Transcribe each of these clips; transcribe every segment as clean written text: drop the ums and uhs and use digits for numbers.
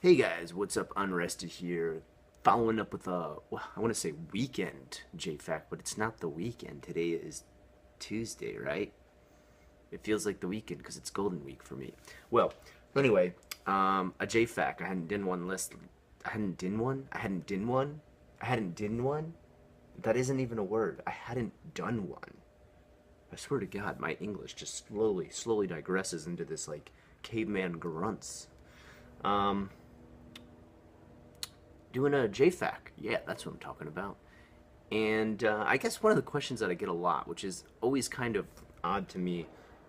Hey guys, what's up? Unrested here. Following up with well, I want to say weekend JFAQ, but it's not the weekend. Today is Tuesday, right? It feels like the weekend because it's Golden Week for me. Well, anyway, a JFAQ. I hadn't done one list. I hadn't done one. I hadn't done one. I hadn't done one. That isn't even a word. I hadn't done one. I swear to God, my English just slowly digresses into this like caveman grunts. Um, Doing a JFAQ. Yeah, that's what I'm talking about. And I guess one of the questions that I get a lot, which is always kind of odd to me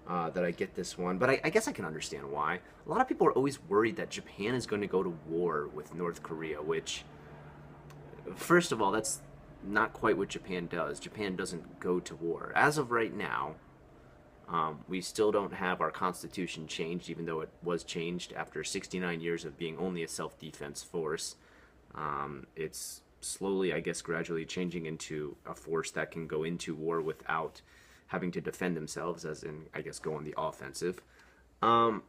that I get this one, but I guess I can understand why. A lot of people are always worried that Japan is going to go to war with North Korea, which, first of all, that's not quite what Japan does. Japan doesn't go to war. As of right now, we still don't have our constitution changed, even though it was changed after 69 years of being only a self defense force. It's slowly, I guess, gradually changing into a force that can go into war without having to defend themselves, as in, I guess, go on the offensive. Um,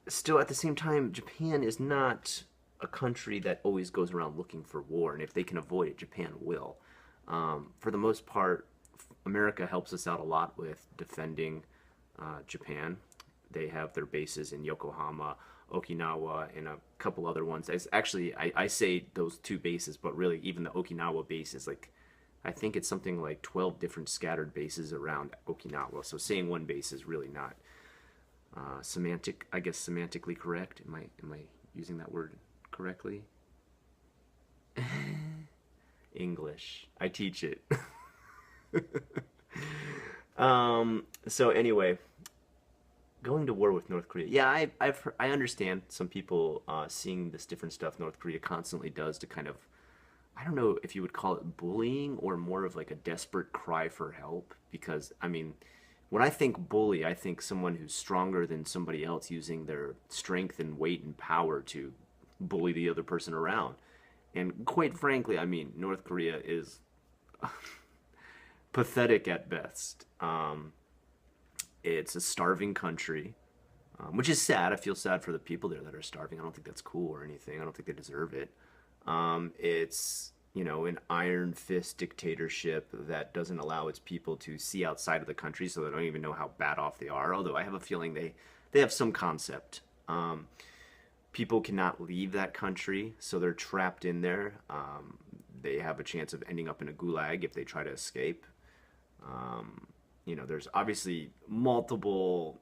Still, at the same time, Japan is not a country that always goes around looking for war, and if they can avoid it, Japan will. For the most part, America helps us out a lot with defending Japan. They have their bases in Yokohama, Okinawa, and a couple other ones. Actually, I say those two bases, but really, even the Okinawa base is like, I think it's something like 12 different scattered bases around Okinawa. So saying one base is really not I guess semantically correct. Am I using that word correctly? English. I teach it. So anyway, going to war with North Korea. Yeah, I understand some people seeing this different stuff North Korea constantly does to kind of, I don't know if you would call it bullying or more of like a desperate cry for help. Because I mean, when I think bully, I think someone who's stronger than somebody else using their strength and weight and power to bully the other person around. And quite frankly, I mean, North Korea is pathetic at best. It's a starving country, which is sad. I feel sad for the people there that are starving. I don't think that's cool or anything. I don't think they deserve it. It's, an iron fist dictatorship that doesn't allow its people to see outside of the country, so they don't even know how bad off they are. Although I have a feeling they have some concept. People cannot leave that country, so they're trapped in there. They have a chance of ending up in a gulag if they try to escape. There's obviously multiple,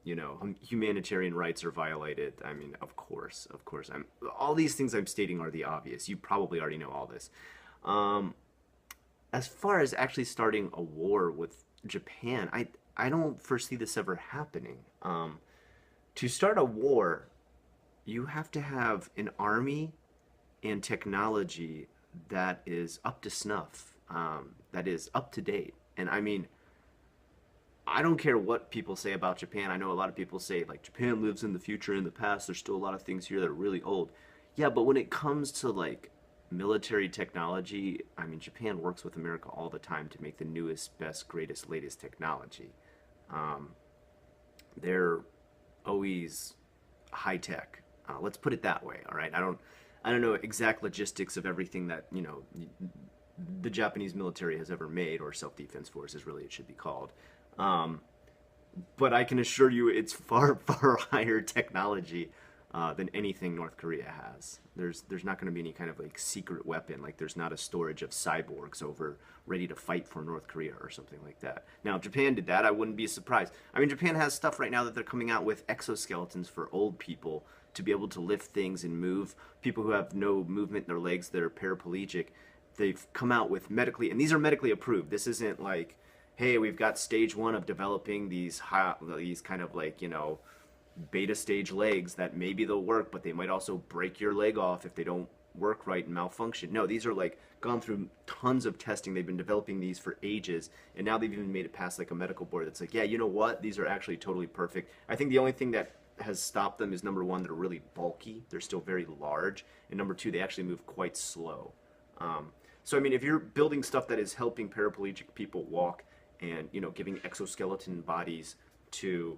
humanitarian rights are violated. I mean, of course, all these things I'm stating are the obvious. You probably already know all this. Um, as far as actually starting a war with Japan, I don't foresee this ever happening. To start a war, you have to have an army and technology that is up to snuff, that is up to date. And I mean, I don't care what people say about Japan. I know a lot of people say like Japan lives in the future, in the past. There's still a lot of things here that are really old. Yeah, but when it comes to like military technology, I mean, Japan works with America all the time to make the newest, best, greatest, latest technology. Um, they're always high tech. Let's put it that way. All right. I don't know exact logistics of everything that the Japanese military has ever made, or self defense forces, really it should be called. Um, but I can assure you, it's far far higher technology than anything North Korea has. There's not going to be any kind of like secret weapon. Like there's not a storage of cyborgs over ready to fight for North Korea or something like that. Now, if Japan did that, I wouldn't be surprised. I mean, Japan has stuff right now that they're coming out with exoskeletons for old people to be able to lift things and move. People who have no movement in their legs that are paraplegic, they've come out with medically, and these are medically approved. This isn't like, hey, we've got stage one of developing these kind of like beta stage legs that maybe they'll work, but they might also break your leg off if they don't work right and malfunction. No, these are like gone through tons of testing. They've been developing these for ages, and now they've even made it past like a medical board that's like, yeah, you know what? These are actually totally perfect. I think the only thing that has stopped them is number one, they're really bulky. They're still very large, and number two, they actually move quite slow. So I mean, if you're building stuff that is helping paraplegic people walk and giving exoskeleton bodies to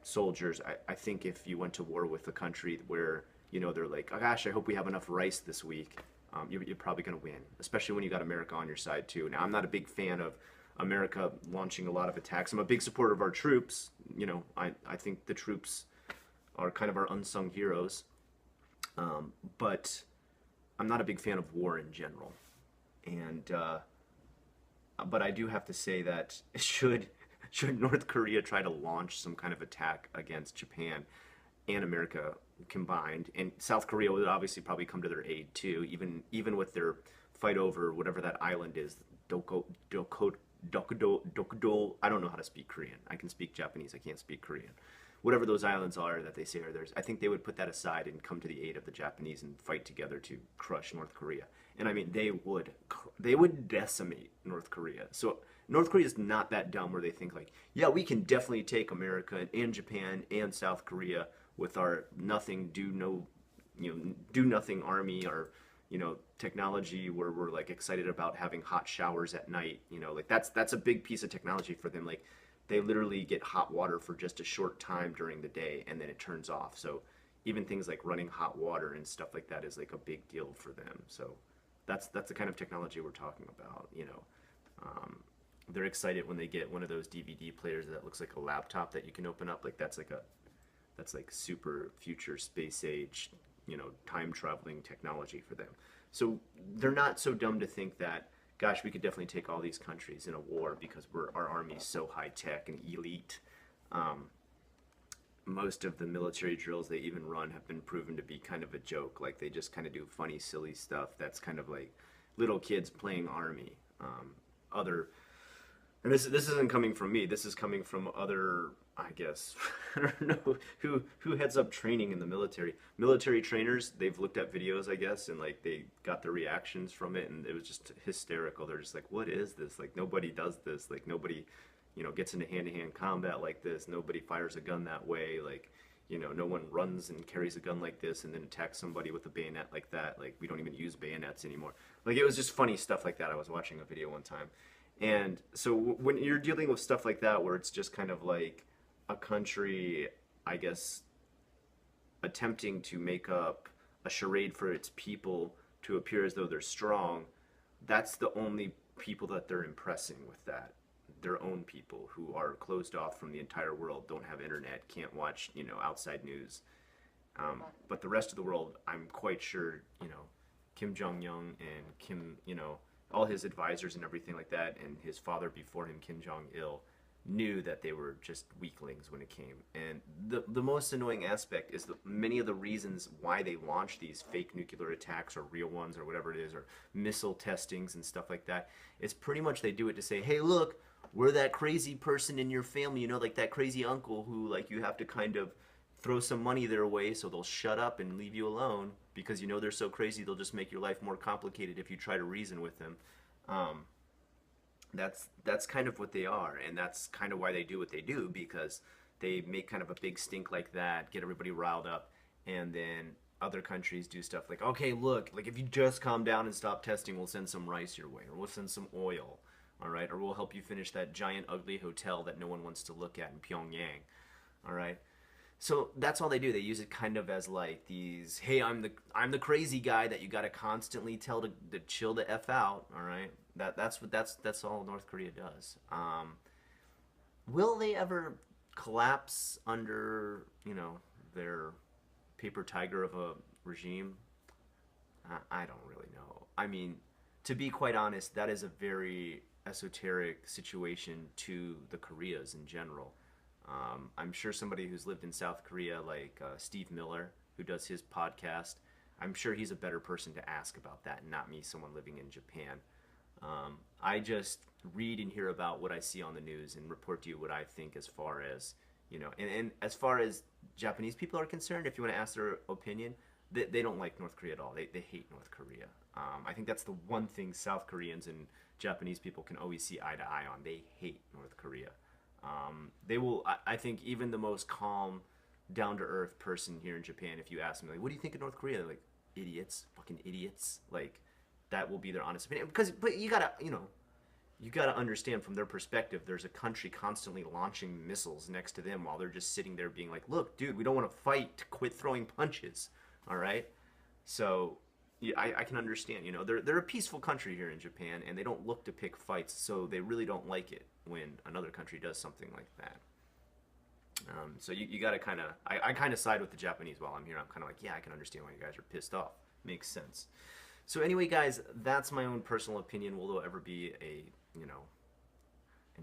soldiers, I think if you went to war with a country where you know, they're like, oh gosh, I hope we have enough rice this week. You're probably going to win, especially when you got America on your side too. Now, I'm not a big fan of America launching a lot of attacks. I'm a big supporter of our troops. You know, I think the troops are kind of our unsung heroes. But I'm not a big fan of war in general. And but I do have to say that should North Korea try to launch some kind of attack against Japan and America combined, and South Korea would obviously probably come to their aid too, even with their fight over whatever that island is, Dokdo. I don't know how to speak Korean. I can speak Japanese. I can't speak Korean. Whatever those islands are that they say are theirs, I think they would put that aside and come to the aid of the Japanese and fight together to crush North Korea. And I mean, they would decimate North Korea. So North Korea is not that dumb where they think like, yeah, we can definitely take America and Japan and South Korea with our do nothing army, or technology where we're like excited about having hot showers at night. Like that's a big piece of technology for them. Like they literally get hot water for just a short time during the day and then it turns off. So even things like running hot water and stuff like that is like a big deal for them. So that's the kind of technology we're talking about. They're excited when they get one of those DVD players that looks like a laptop that you can open up. Like that's like super future space age, time traveling technology for them. So they're not so dumb to think that, gosh, we could definitely take all these countries in a war because our army's so high tech and elite. Most of the military drills they even run have been proven to be kind of a joke. Like they just kind of do funny, silly stuff that's kind of like little kids playing army. And this isn't coming from me. This is coming from other, I guess, I don't know who heads up training in the military. Military trainers, they've looked at videos, I guess, and like they got the reactions from it, and it was just hysterical. They're just like, what is this? Like nobody does this. Like nobody, gets into hand-to-hand combat like this. Nobody fires a gun that way. Like, no one runs and carries a gun like this and then attacks somebody with a bayonet like that. Like we don't even use bayonets anymore. Like it was just funny stuff like that. I was watching a video one time. And so when you're dealing with stuff like that, where it's just kind of like a country, I guess, attempting to make up a charade for its people to appear as though they're strong, that's the only people that they're impressing with that. Their own people who are closed off from the entire world, don't have internet, can't watch, outside news. But the rest of the world, I'm quite sure, Kim Jong-un and Kim, all his advisors and everything like that, and his father before him, Kim Jong-il, knew that they were just weaklings when it came. And the most annoying aspect is that many of the reasons why they launch these fake nuclear attacks, or real ones, or whatever it is, or missile testings and stuff like that, it's pretty much they do it to say, hey, look, we're that crazy person in your family, like that crazy uncle who, like, you have to kind of throw some money their way so they'll shut up and leave you alone because they're so crazy they'll just make your life more complicated if you try to reason with them. That's kind of what they are, and that's kind of why they do what they do, because they make kind of a big stink like that, get everybody riled up, and then other countries do stuff like, okay, look, like if you just calm down and stop testing, we'll send some rice your way, or we'll send some oil, all right, or we'll help you finish that giant ugly hotel that no one wants to look at in Pyongyang, all right. So that's all they do. They use it kind of as like these, hey, I'm the crazy guy that you got to constantly tell to chill the F out, all right? That's all North Korea does. Will they ever collapse under, their paper tiger of a regime? I don't really know. I mean, to be quite honest, that is a very esoteric situation to the Koreas in general. I'm sure somebody who's lived in South Korea, like Steve Miller, who does his podcast, I'm sure he's a better person to ask about that, and not me, someone living in Japan. I just read and hear about what I see on the news and report to you what I think as far as, and as far as Japanese people are concerned, if you want to ask their opinion, they don't like North Korea at all. They hate North Korea. I think that's the one thing South Koreans and Japanese people can always see eye to eye on. They hate North Korea. They will, I think even the most calm, down-to-earth person here in Japan, if you ask them, like, what do you think of North Korea? They're like, idiots, fucking idiots. Like, that will be their honest opinion. But you gotta understand from their perspective, there's a country constantly launching missiles next to them while they're just sitting there being like, look, dude, we don't want to fight, quit throwing punches. All right. So yeah, I can understand. They're a peaceful country here in Japan, and they don't look to pick fights, so they really don't like it when another country does something like that. So you got to kind of, I kind of side with the Japanese while I'm here. I'm kind of like, yeah, I can understand why you guys are pissed off. Makes sense. So anyway, guys, that's my own personal opinion. Will there ever be an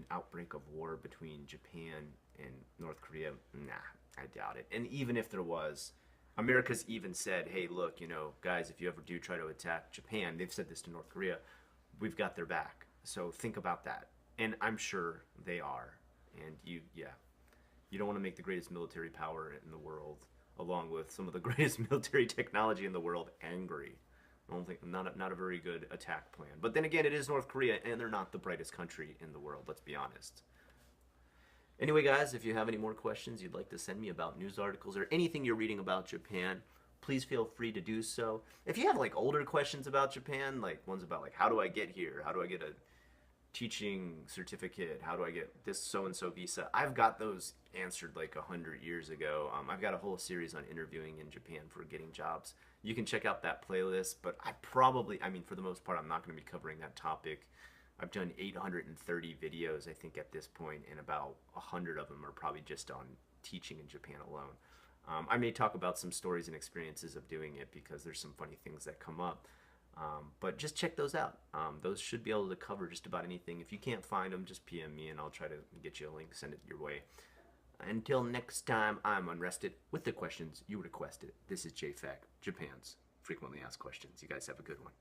outbreak of war between Japan and North Korea? Nah, I doubt it. And even if there was, America's even said, hey, look, guys, if you ever do try to attack Japan, they've said this to North Korea, we've got their back. So think about that. And I'm sure they are. And you don't want to make the greatest military power in the world, along with some of the greatest military technology in the world, angry. I don't think not a very good attack plan. But then again, it is North Korea, and they're not the brightest country in the world. Let's be honest. Anyway, guys, if you have any more questions you'd like to send me about news articles or anything you're reading about Japan, please feel free to do so. If you have like older questions about Japan, like ones about like how do I get here, how do I get a teaching certificate, how do I get this so and so visa, I've got those answered like 100 years ago. I've got a whole series on interviewing in Japan for getting jobs. You can check out that playlist, but I mean, for the most part, I'm not going to be covering that topic. I've done 830 videos, I think, at this point, and about 100 of them are probably just on teaching in Japan alone. I may talk about some stories and experiences of doing it because there's some funny things that come up. But just check those out. Those should be able to cover just about anything. If you can't find them, just PM me and I'll try to get you a link, send it your way. Until next time, I'm Unrested with the questions you requested. This is JFAQ, Japan's frequently asked questions. You guys have a good one.